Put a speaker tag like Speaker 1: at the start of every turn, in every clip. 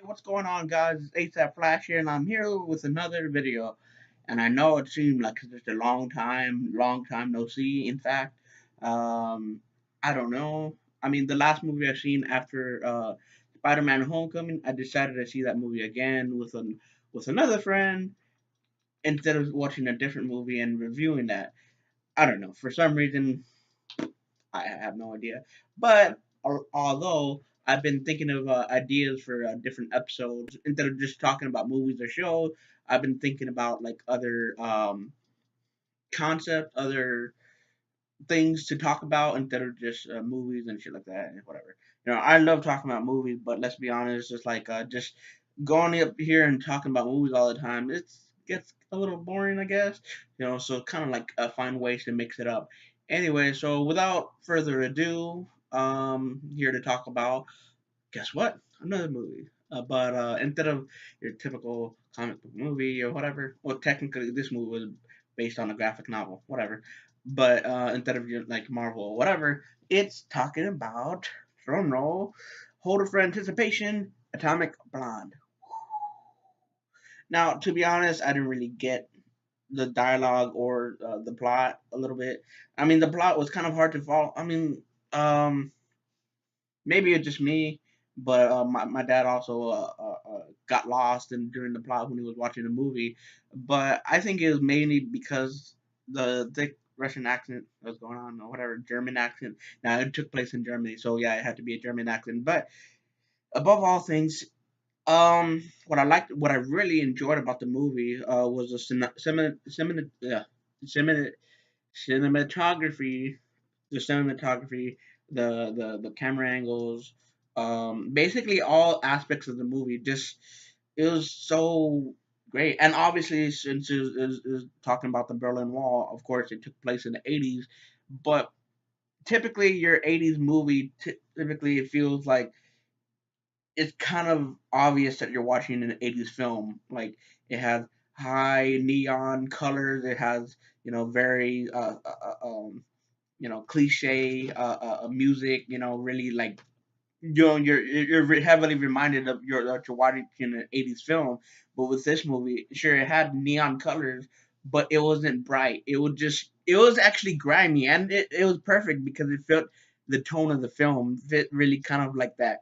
Speaker 1: What's going on, guys? It's ASAP Flash here, and I'm here with another video. And I know it seemed like it's just a long time no see. In fact, um, I don't know. I mean, the last movie I've seen after Spider-Man: Homecoming, I decided to see that movie again with another friend instead of watching a different movie and reviewing that. I don't know. For some reason, I have no idea. But although I've been thinking of ideas for different episodes instead of just talking about movies or shows, I've been thinking about like other concepts, other things to talk about instead of just movies and shit like that and whatever. I love talking about movies, but let's be honest, it's like just going up here and talking about movies all the time. It gets a little boring, I guess. So kind of like find ways to mix it up. Anyway, so without further ado, here to talk about, guess what? Another movie. But instead of your typical comic book movie or whatever, well, technically this movie was based on a graphic novel, whatever. But instead of your like Marvel or whatever, it's talking about drum roll, hold it for anticipation, Atomic Blonde. Now, to be honest, I didn't really get the dialogue or the plot a little bit. I mean, the plot was kind of hard to follow. I mean, um, maybe it's just me, but my dad also got lost during the plot when he was watching the movie. But I think it was mainly because the thick Russian accent that was going on, or whatever, German accent. Now, it took place in Germany, so yeah, it had to be a German accent. But above all things, what I really enjoyed about the movie was the cinematography, the cinematography, the camera angles, basically all aspects of the movie. Just it was so great, and obviously since it was talking about the Berlin Wall, of course it took place in the '80s, but typically your '80s movie, typically it feels like it's kind of obvious that you're watching an '80s film. Like it has high neon colors. It has very cliche music. Really like you're heavily reminded of that you're watching an '80s film. But with this movie, sure it had neon colors, but it wasn't bright. It was actually grimy, and it was perfect because it felt the tone of the film fit really kind of like that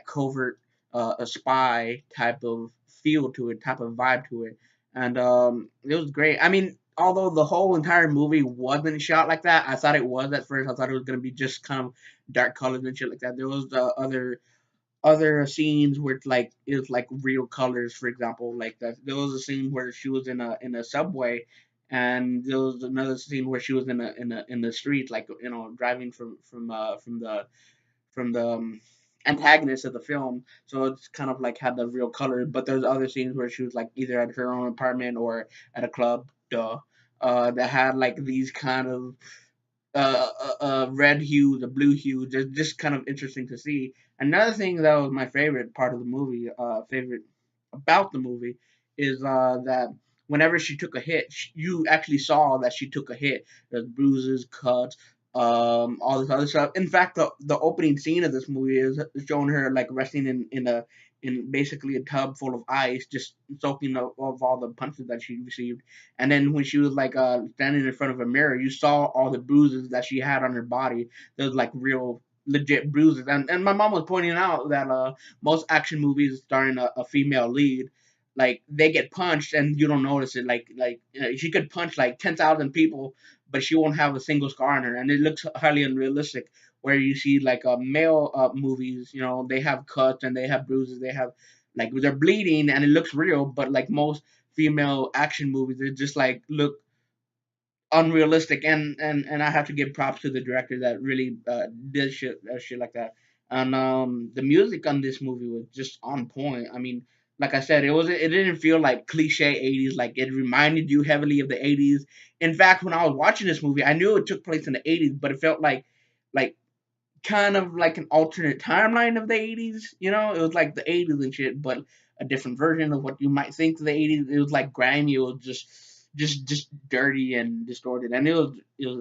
Speaker 1: covert a spy type of feel to it, type of vibe to it, and it was great. I mean, although the whole entire movie wasn't shot like that, I thought it was at first. I thought it was gonna be just kind of dark colors and shit like that. There was other scenes where it was like real colors. For example, like that there was a scene where she was in a subway, and there was another scene where she was in the street, like driving from the antagonist of the film. So it's kind of like had the real color. But there's other scenes where she was like either at her own apartment or at a club. Duh. That had like these kind of red hue, the blue hue, just kind of interesting to see. Another thing that was my favorite part of the movie, favorite about the movie, is that whenever she took a hit, you actually saw that she took a hit. There's bruises, cuts, all this other stuff. In fact, the opening scene of this movie is showing her like resting in basically a tub full of ice, just soaking of all the punches that she received. And then when she was like standing in front of a mirror, you saw all the bruises that she had on her body. There was like real legit bruises. And my mom was pointing out that most action movies starring a female lead, like they get punched and you don't notice it. She could punch like 10,000 people, but she won't have a single scar on her, and it looks highly unrealistic. Where you see like male movies, they have cuts and they have bruises, they have like they're bleeding and it looks real, but like most female action movies, they just like look unrealistic. And I have to give props to the director that really did shit like that. And the music on this movie was just on point. I mean, like I said, it didn't feel like cliche '80s. Like it reminded you heavily of the '80s. In fact, when I was watching this movie, I knew it took place in the '80s, but it felt like kind of like an alternate timeline of the '80s. It was like the '80s and shit, but a different version of what you might think of the '80s. It was like grimy. It was just dirty and distorted, and it was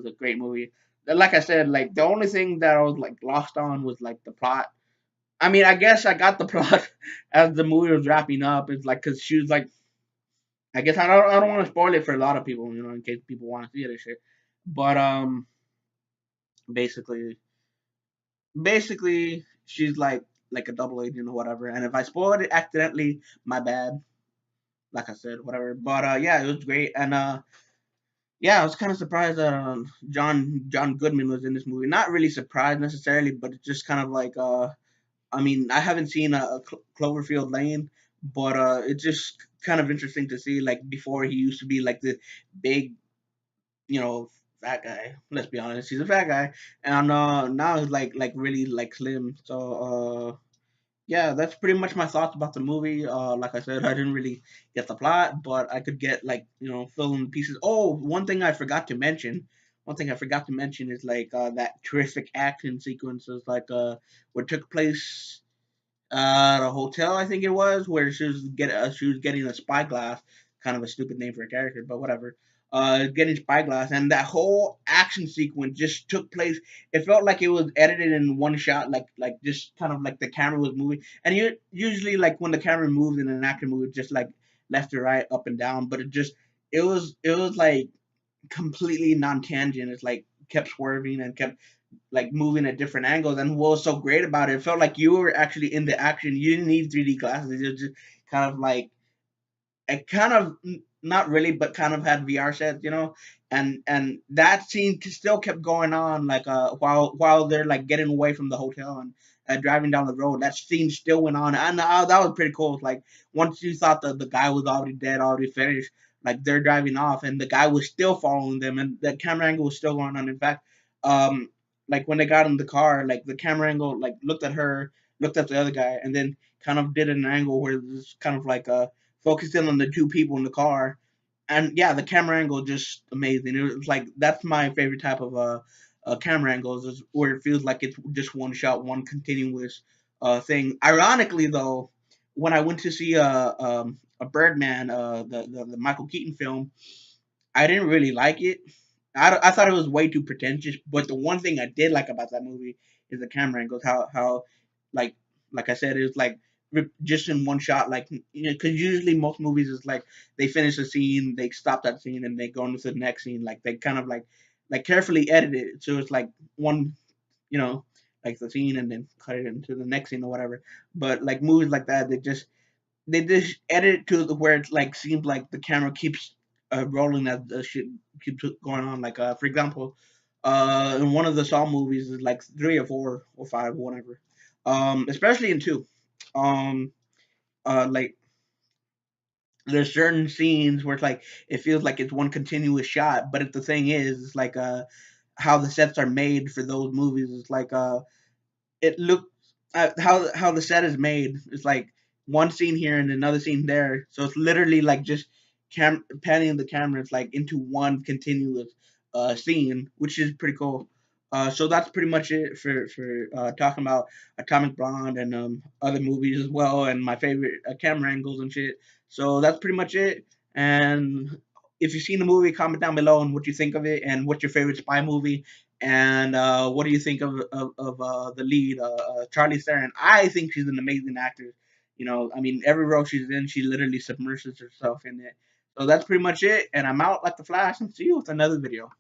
Speaker 1: a great movie. Like I said, like the only thing that I was like lost on was like the plot. I mean, I guess I got the plot as the movie was wrapping up. It's like because she was like, I guess I don't want to spoil it for a lot of people, in case people want to see it and shit. But basically, she's like a double agent or whatever. And if I spoiled it accidentally, my bad. Like I said, whatever. But yeah, it was great. And yeah, I was kind of surprised that John Goodman was in this movie. Not really surprised necessarily, but it's just kind of like I mean, I haven't seen a Cloverfield Lane, but it's just kind of interesting to see. Like before, he used to be like the big, you know, fat guy. Let's be honest, he's a fat guy, and now he's like really like slim. So yeah, that's pretty much my thoughts about the movie. Like I said, I didn't really get the plot, but I could get like fill in pieces. Oh, one thing I forgot to mention. One thing I forgot to mention is like that terrific action sequences, like what took place at a hotel, I think it was, where she was getting a spyglass, kind of a stupid name for a character, but whatever. Getting spyglass, and that whole action sequence just took place. It felt like it was edited in one shot, like just kind of like the camera was moving. And usually like when the camera moves in an action movie, it's just like left to right, up and down. But it was like completely non-tangent. It's like kept swerving and kept like moving at different angles. And what was so great about it, it felt like you were actually in the action. You didn't need 3D glasses. It was just kind of like it kind of not really, but kind of had VR sets, and that scene still kept going on like while they're like getting away from the hotel and driving down the road. That scene still went on, and that was pretty cool. Like once you thought the guy was already dead, already finished, like they're driving off, and the guy was still following them, and the camera angle was still going on. In fact, um, like when they got in the car, like the camera angle like looked at her, looked at the other guy, and then kind of did an angle where it's kind of like focusing on the two people in the car. And yeah, the camera angle just amazing. It was like that's my favorite type of camera angles, is where it feels like it's just one shot, one continuous thing. Ironically, though, when I went to see a Birdman, the Michael Keaton film, I didn't really like it. I thought it was way too pretentious. But the one thing I did like about that movie is the camera angles. How like like I said, it was like just in one shot. Like because usually most movies is like they finish a scene, they stop that scene, and they go into the next scene. Like they kind of like carefully edit it, so it's like one you know like the scene and then cut it into the next scene or whatever. But like movies like that, they just edit it to the where it's like seems like the camera keeps rolling as the shit keeps going on. Like for example, in one of the Saw movies is like 3 or 4 or 5 or whatever. Especially in two. Um, like there's certain scenes where it's like it feels like it's one continuous shot, but the thing is, it's like how the sets are made for those movies. It's like it looks how the set is made. It's like one scene here and another scene there, so it's literally like just panning the camera. It's like into one continuous scene, which is pretty cool. So that's pretty much it for talking about Atomic Blonde and other movies as well, and my favorite camera angles and shit. So that's pretty much it. And if you've seen the movie, comment down below on what you think of it and what's your favorite spy movie. And what do you think of the lead, Charlie Theron? I think she's an amazing actor. I mean, every role she's in, she literally submerges herself in it. So that's pretty much it. And I'm out like the Flash, and see you with another video.